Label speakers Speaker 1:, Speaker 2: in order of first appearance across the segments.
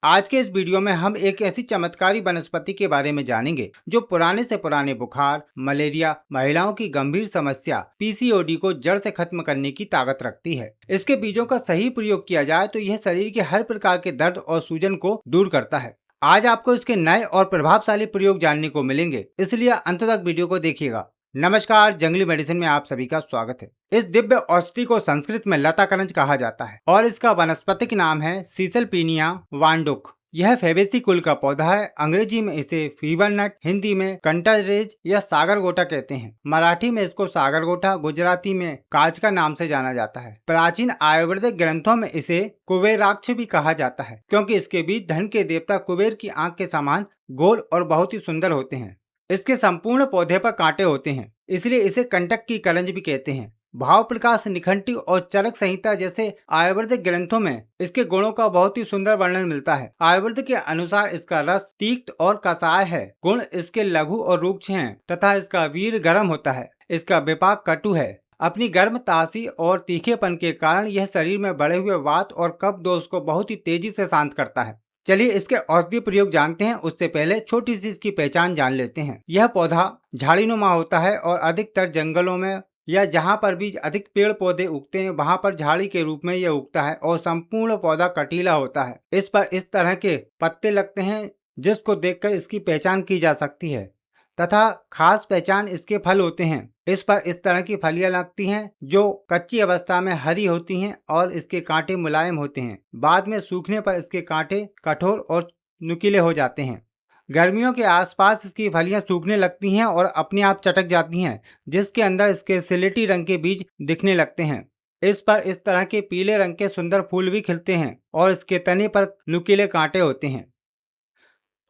Speaker 1: आज के इस वीडियो में हम एक ऐसी चमत्कारी वनस्पति के बारे में जानेंगे जो पुराने से पुराने बुखार, मलेरिया, महिलाओं की गंभीर समस्या पीसीओडी को जड़ से खत्म करने की ताकत रखती है। इसके बीजों का सही प्रयोग किया जाए तो यह शरीर के हर प्रकार के दर्द और सूजन को दूर करता है। आज आपको इसके नए और प्रभावशाली प्रयोग जानने को मिलेंगे, इसलिए अंत तक वीडियो को देखिएगा। नमस्कार, जंगली मेडिसिन में आप सभी का स्वागत है। इस दिव्य औषधि को संस्कृत में लता करंज कहा जाता है और इसका वानस्पतिक नाम है सीसलपीनिया वांडुक। यह फेबेसी कुल का पौधा है। अंग्रेजी में इसे फीवर नट, हिंदी में कंटारेज या सागर गोटा कहते हैं। मराठी में इसको सागर गोटा, गुजराती में काच का नाम से जाना जाता है। प्राचीन आयुर्वेदिक ग्रंथों में इसे कुबेराक्ष भी कहा जाता है, क्योंकि इसके बीज धन के देवता कुबेर की आंख के समान गोल और बहुत ही सुंदर होते हैं। इसके संपूर्ण पौधे पर कांटे होते हैं, इसलिए इसे कंटक की करंज भी कहते हैं। भाव प्रकाश, निघंटु और चरक संहिता जैसे आयुर्वेदिक ग्रंथों में इसके गुणों का बहुत ही सुंदर वर्णन मिलता है। आयुर्वेद के अनुसार इसका रस तीक्त और कसाय है। गुण इसके लघु और रुक्ष हैं तथा इसका वीर गर्म होता है। इसका विपाक कटु है। अपनी गर्म तासी और तीखेपन के कारण यह शरीर में बढ़े हुए वात और कफ दोष को बहुत ही तेजी से शांत करता है। चलिए इसके औषधीय प्रयोग जानते हैं। उससे पहले छोटी सी इसकी पहचान जान लेते हैं। यह पौधा झाड़ीनुमा होता है और अधिकतर जंगलों में या जहां पर भी अधिक पेड़ पौधे उगते हैं वहां पर झाड़ी के रूप में यह उगता है और संपूर्ण पौधा कटीला होता है। इस पर इस तरह के पत्ते लगते हैं जिसको देखकर इसकी पहचान की जा सकती है, तथा खास पहचान इसके फल होते हैं। इस पर इस तरह की फलियां लगती हैं जो कच्ची अवस्था में हरी होती हैं और इसके कांटे मुलायम होते हैं। बाद में सूखने पर इसके कांटे कठोर और नुकीले हो जाते हैं। गर्मियों के आसपास इसकी फलियां सूखने लगती हैं और अपने आप चटक जाती हैं, जिसके अंदर इसके सिलेटी रंग के बीज दिखने लगते हैं। इस पर इस तरह के पीले रंग के सुंदर फूल भी खिलते हैं और इसके तने पर नुकीले कांटे होते हैं।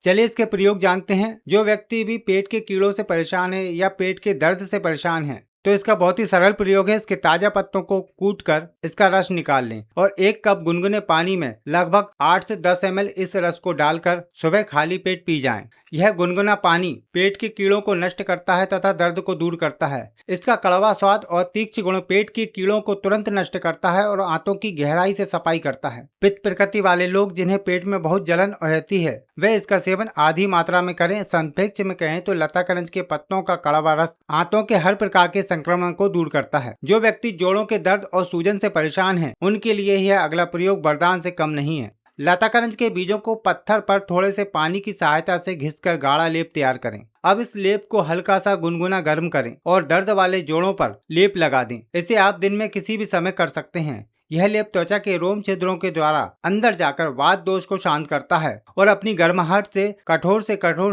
Speaker 1: चलिए इसके प्रयोग जानते हैं। जो व्यक्ति भी पेट के कीड़ों से परेशान है या पेट के दर्द से परेशान है तो इसका बहुत ही सरल प्रयोग है। इसके ताजा पत्तों को कूटकर इसका रस निकाल लें और 1 कप गुनगुने पानी में लगभग 8 से 10 ml इस रस को डालकर सुबह खाली पेट पी जाएं। यह गुनगुना पानी पेट के कीड़ों को नष्ट करता है तथा दर्द को दूर करता है। इसका कड़वा स्वाद और तीक्ष्ण गुण पेट के कीड़ों को तुरंत नष्ट करता है और आंतों की गहराई से सफाई करता है। पित्त प्रकृति वाले लोग जिन्हें पेट में बहुत जलन रहती है वे इसका सेवन आधी मात्रा में करें। संक्षेप में कहें तो लता करंज के पत्तों का कड़वा रस आंतों के हर प्रकार के संक्रमण को दूर करता है। जो व्यक्ति जोड़ों के दर्द और सूजन से परेशान है उनके लिए यह अगला प्रयोग वरदान से कम नहीं है। लता करंज के बीजों को पत्थर पर थोड़े से पानी की सहायता से घिसकर गाढ़ा लेप तैयार करें। अब इस लेप को हल्का सा गुनगुना गर्म करें और दर्द वाले जोड़ों पर लेप लगा दें। इसे आप दिन में किसी भी समय कर सकते हैं। यह लेप त्वचा के रोम छिद्रों के द्वारा अंदर जाकर वात दोष को शांत करता है और अपनी गर्माहट से कठोर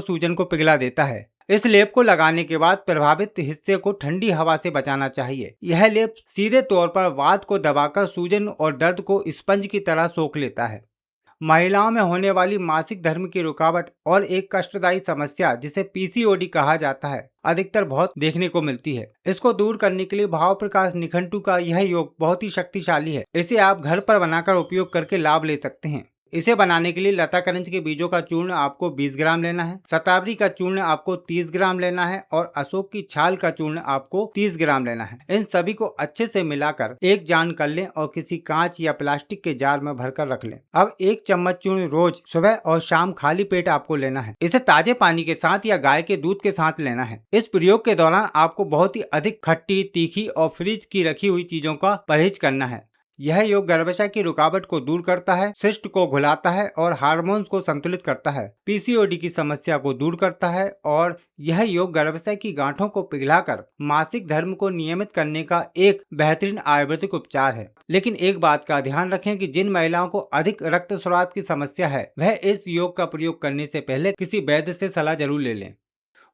Speaker 1: सूजन को पिघला देता है। इस लेप को लगाने के बाद प्रभावित हिस्से को ठंडी हवा से बचाना चाहिए। यह लेप सीधे तौर पर वात को दबाकर सूजन और दर्द को स्पंज की तरह सोख लेता है। महिलाओं में होने वाली मासिक धर्म की रुकावट और एक कष्टदायी समस्या जिसे पीसीओडी कहा जाता है अधिकतर बहुत देखने को मिलती है। इसको दूर करने के लिए भाव प्रकाश निघंटु का यह योग बहुत ही शक्तिशाली है। इसे आप घर पर बनाकर उपयोग करके लाभ ले सकते हैं। इसे बनाने के लिए लता करंज के बीजों का चूर्ण आपको 20 ग्राम लेना है, शतावरी का चूर्ण आपको 30 ग्राम लेना है और अशोक की छाल का चूर्ण आपको 30 ग्राम लेना है। इन सभी को अच्छे से मिलाकर एक जान कर लें और किसी कांच या प्लास्टिक के जार में भरकर रख लें। अब 1 चम्मच चूर्ण रोज सुबह और शाम खाली पेट आपको लेना है। इसे ताजे पानी के साथ या गाय के दूध के साथ लेना है। इस प्रयोग के दौरान आपको बहुत ही अधिक खट्टी, तीखी और फ्रिज की रखी हुई चीजों का परहेज करना है। यह योग गर्भाशय की रुकावट को दूर करता है, शिष्ट को घुलाता है और हार्मोन्स को संतुलित करता है। पीसीओडी की समस्या को दूर करता है और यह योग गर्भाशय की गांठों को पिघलाकर मासिक धर्म को नियमित करने का एक बेहतरीन आयुर्वेदिक उपचार है। लेकिन एक बात का ध्यान रखें कि जिन महिलाओं को अधिक रक्तस्राव की समस्या है वह इस योग का प्रयोग करने से पहले किसी वैद्य से सलाह जरूर ले लें।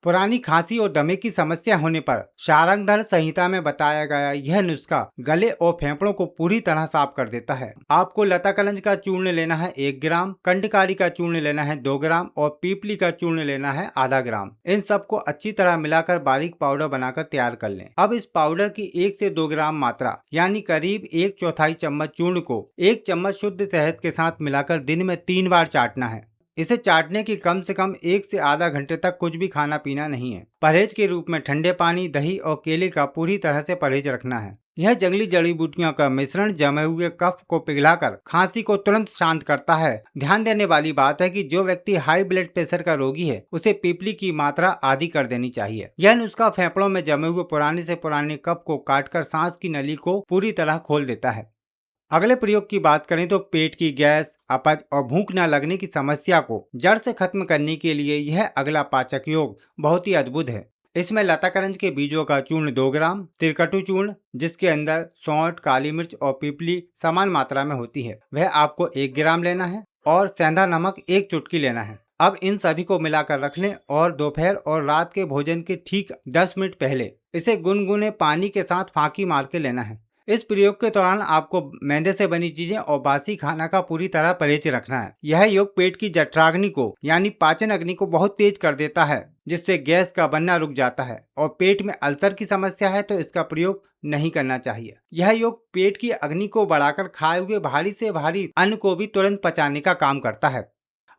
Speaker 1: पुरानी खांसी और दमे की समस्या होने पर शारंगधर संहिता में बताया गया यह नुस्खा गले और फेफड़ों को पूरी तरह साफ कर देता है। आपको लता करंज का चूर्ण लेना है 1 ग्राम, कंडकारी का चूर्ण लेना है 2 ग्राम और पीपली का चूर्ण लेना है आधा ग्राम। इन सबको अच्छी तरह मिलाकर बारीक पाउडर बनाकर तैयार कर लें। अब इस पाउडर की 1 से 2 ग्राम मात्रा यानी करीब 1/4 चम्मच चूर्ण को 1 चम्मच शुद्ध शहद के साथ मिलाकर दिन में 3 बार चाटना है। इसे चाटने की कम से कम 1 से आधा घंटे तक कुछ भी खाना पीना नहीं है। परहेज के रूप में ठंडे पानी, दही और केले का पूरी तरह से परहेज रखना है। यह जंगली जड़ी बूटियों का मिश्रण जमे हुए कफ को पिघलाकर खांसी को तुरंत शांत करता है। ध्यान देने वाली बात है कि जो व्यक्ति हाई ब्लड प्रेशर का रोगी है उसे पीपली की मात्रा आधी कर देनी चाहिए। यह नुस्खा फेफड़ों में जमे हुए पुराने से पुराने कफ को काटकर सांस की नली को पूरी तरह खोल देता है। अगले प्रयोग की बात करें तो पेट की गैस, अपच और भूख न लगने की समस्या को जड़ से खत्म करने के लिए यह अगला पाचक योग बहुत ही अद्भुत है। इसमें लताकरंज के बीजों का चूर्ण 2 ग्राम, तिरकटू चूर्ण जिसके अंदर सौंठ, काली मिर्च और पीपली समान मात्रा में होती है, वह आपको 1 ग्राम लेना है और सेंधा नमक 1 चुटकी लेना है। अब इन सभी को मिलाकर रख लें और दोपहर और रात के भोजन के ठीक 10 मिनट पहले इसे गुनगुने पानी के साथ फांकी मार के लेना है। इस प्रयोग के दौरान आपको मैदे से बनी चीजें और बासी खाना का पूरी तरह परहेज रखना है। यह योग पेट की जठराग्नि को यानी पाचन अग्नि को बहुत तेज कर देता है, जिससे गैस का बनना रुक जाता है। और पेट में अल्सर की समस्या है तो इसका प्रयोग नहीं करना चाहिए। यह योग पेट की अग्नि को बढ़ाकर खाए हुए भारी से भारी अन्न को भी तुरंत पचाने का काम करता है।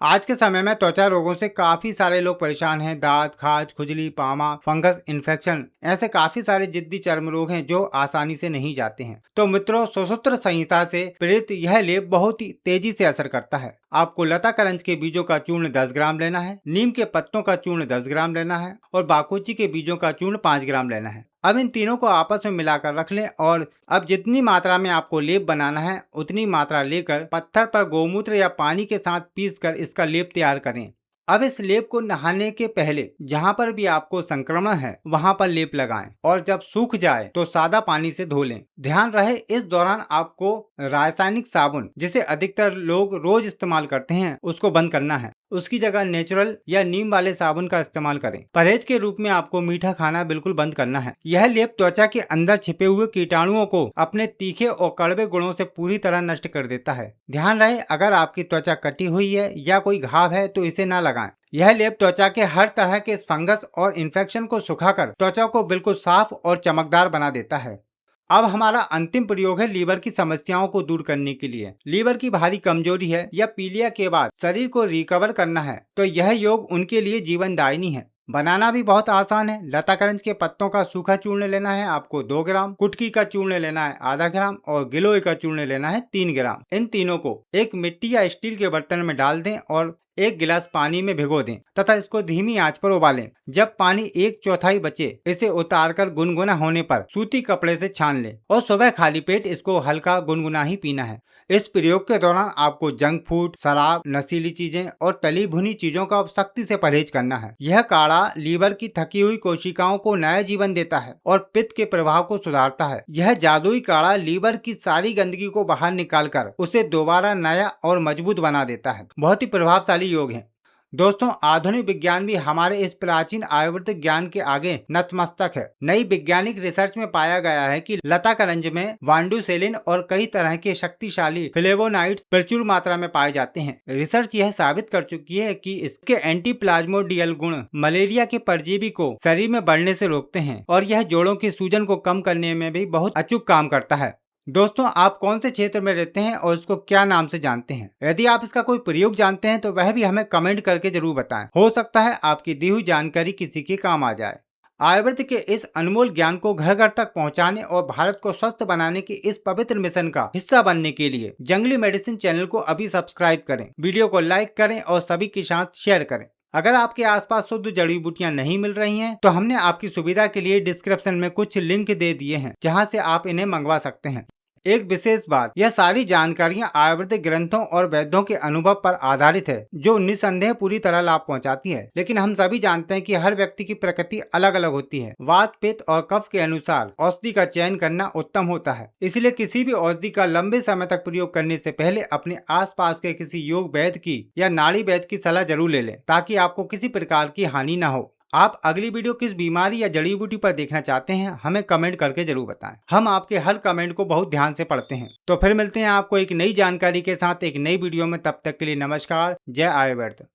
Speaker 1: आज के समय में त्वचा रोगों से काफी सारे लोग परेशान हैं। दांत, खाज, खुजली, पामा, फंगस इन्फेक्शन, ऐसे काफी सारे जिद्दी चर्म रोग हैं जो आसानी से नहीं जाते हैं। तो मित्रों, सुसूत्र संहिता से प्रेरित यह लेप बहुत ही तेजी से असर करता है। आपको लताकरंज के बीजों का चूर्ण 10 ग्राम लेना है, नीम के पत्तों का चूर्ण 10 ग्राम लेना है और बाकुची के बीजों का चूर्ण 5 ग्राम लेना है। अब इन तीनों को आपस में मिलाकर रख लें और अब जितनी मात्रा में आपको लेप बनाना है उतनी मात्रा लेकर पत्थर पर गोमूत्र या पानी के साथ पीसकर इसका लेप तैयार करें। अब इस लेप को नहाने के पहले जहां पर भी आपको संक्रमण है वहां पर लेप लगाएं और जब सूख जाए तो सादा पानी से धो लें। ध्यान रहे इस दौरान आपको रासायनिक साबुन, जिसे अधिकतर लोग रोज इस्तेमाल करते हैं, उसको बंद करना है। उसकी जगह नेचुरल या नीम वाले साबुन का इस्तेमाल करें। परहेज के रूप में आपको मीठा खाना बिल्कुल बंद करना है। यह लेप त्वचा के अंदर छिपे हुए कीटाणुओं को अपने तीखे और कड़वे गुणों से पूरी तरह नष्ट कर देता है। ध्यान रहे अगर आपकी त्वचा कटी हुई है या कोई घाव है तो इसे न लगाएं। यह लेप त्वचा के हर तरह के फंगस और इन्फेक्शन को सुखाकर त्वचा को बिल्कुल साफ और चमकदार बना देता है। अब हमारा अंतिम प्रयोग है लीवर की समस्याओं को दूर करने के लिए। लीवर की भारी कमजोरी है या पीलिया के बाद शरीर को रिकवर करना है तो यह योग उनके लिए जीवनदायिनी है। बनाना भी बहुत आसान है। लताकरंज के पत्तों का सूखा चूर्ण लेना है आपको 2 ग्राम, कुटकी का चूर्ण लेना है आधा ग्राम और गिलोय का चूर्ण लेना है 3 ग्राम। इन तीनों को एक मिट्टी या स्टील के बर्तन में डाल दें और 1 गिलास पानी में भिगो दें तथा इसको धीमी आंच पर उबालें। जब पानी 1/4 बचे इसे उतारकर गुनगुना होने पर सूती कपड़े से छान लें और सुबह खाली पेट इसको हल्का गुनगुना ही पीना है। इस प्रयोग के दौरान आपको जंक फूड, शराब, नशीली चीजें और तली भुनी चीजों का सख्ती से परहेज करना है। यह काढ़ा लीवर की थकी हुई कोशिकाओं को नया जीवन देता है और पित्त के प्रभाव को सुधारता है। यह जादुई काढ़ा लीवर की सारी गंदगी को बाहर निकालकर उसे दोबारा नया और मजबूत बना देता है। बहुत ही प्रभावशाली योग है। दोस्तों, आधुनिक विज्ञान भी हमारे इस प्राचीन आयुर्वेदिक ज्ञान के आगे नतमस्तक है। नई वैज्ञानिक रिसर्च में पाया गया है कि लताकरंज में वांडुसेलिन और कई तरह के शक्तिशाली फ्लेवोनाइड्स प्रचुर मात्रा में पाए जाते हैं। रिसर्च यह साबित कर चुकी है कि इसके एंटी प्लाज्मोडियल गुण मलेरिया के परजीवी को शरीर में बढ़ने से रोकते हैं और यह जोड़ों की सूजन को कम करने में भी बहुत अचूक काम करता है। दोस्तों, आप कौन से क्षेत्र में रहते हैं और इसको क्या नाम से जानते हैं? यदि आप इसका कोई प्रयोग जानते हैं तो वह भी हमें कमेंट करके जरूर बताएं। हो सकता है आपकी दी हुई जानकारी किसी के काम आ जाए। आयुर्वेद के इस अनमोल ज्ञान को घर घर तक पहुंचाने और भारत को स्वस्थ बनाने के इस पवित्र मिशन का हिस्सा बनने के लिए जंगली मेडिसिन चैनल को अभी सब्सक्राइब करें, वीडियो को लाइक करें और सभी के साथ शेयर करें। अगर आपके आसपास शुद्ध जड़ी बूटियां नहीं मिल रही हैं, तो हमने आपकी सुविधा के लिए डिस्क्रिप्शन में कुछ लिंक दे दिए हैं जहां से आप इन्हें मंगवा सकते हैं। एक विशेष बात, यह सारी जानकारियां आयुर्वेदिक ग्रंथों और वैद्यों के अनुभव पर आधारित है जो निस्संदेह पूरी तरह लाभ पहुंचाती है। लेकिन हम सभी जानते हैं कि हर व्यक्ति की प्रकृति अलग अलग होती है। वात, पित्त और कफ के अनुसार औषधि का चयन करना उत्तम होता है। इसलिए किसी भी औषधि का लंबे समय तक प्रयोग करने से पहले अपने आसपास के किसी योग वैद्य की या नाड़ी वैद्य की सलाह जरूर ले लें ताकि आपको किसी प्रकार की हानि न हो। आप अगली वीडियो किस बीमारी या जड़ी बूटी पर देखना चाहते हैं हमें कमेंट करके जरूर बताएं। हम आपके हर कमेंट को बहुत ध्यान से पढ़ते हैं। तो फिर मिलते हैं आपको एक नई जानकारी के साथ एक नई वीडियो में। तब तक के लिए नमस्कार। जय आयुर्वेद।